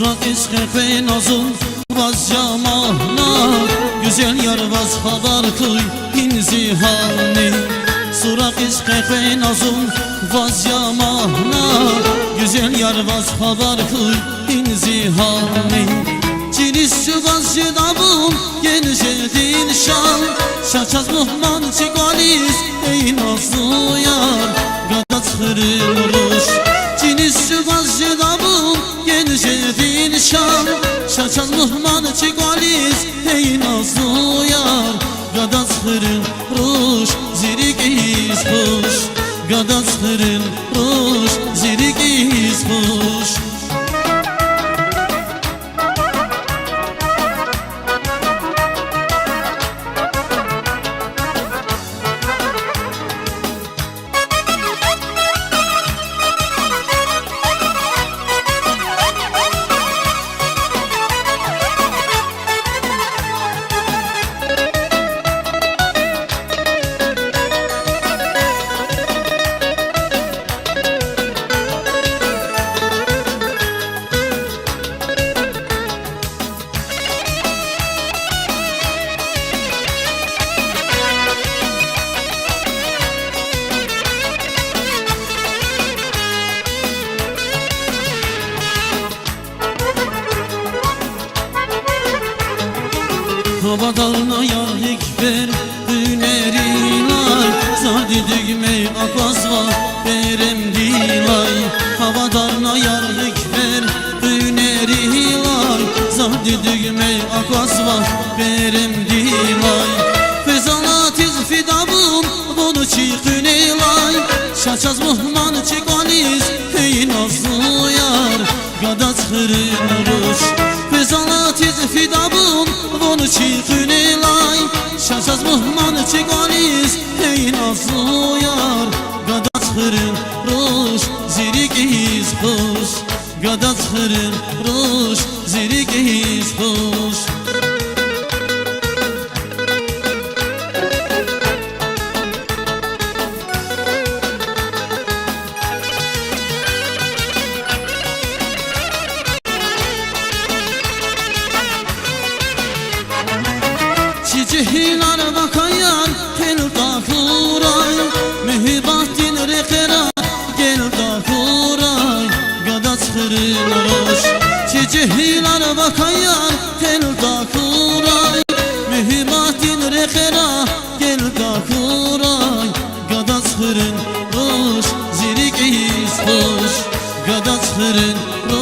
Surat iskefe nazım vaz camahna, güzel yar vaz haber kıy inzihani. Surat iskefe nazım vaz camahna, güzel yar vaz haber kıy inzihani. Cinisçi vaz cidabım genişe dilşan, şaçaz muhman çikolis ey nazlı yar, gadat kırılmış. Cinisçi vaz cidabım genişe dilşan, şaçaz muhman çikolis ey nazlı yar, gadat kırılmış zirik izbuş, gadat kırılmış zirik izbuş. Havadarına yarık ver hünerilay, zadi dügmey akvazva berem dilay. Havadarına yarık ver hünerilay, zadi dügmey akvazva berem dilay. Fezalatiz fidabım bunu çiğkünelay, şaçaz muhman çekaliz hey nazlı yar, gadat kırılmış. Fezalatiz fidabım bunu çiğkünelay, şaçaz muhman çekaliz hey nazlı yar, gadat kırılmış zirik izbuş, gadat kırılmış zirik izbuş. Çiçekler bakayan tel dakuray, mühibbatin rekera gel dakuray, gadat kırılmış. Çiçekler bakayan tel dakuray, mühibbatin rekera gel dakuray, gadat kırılmış zirik izbuş, gadat kırılmış.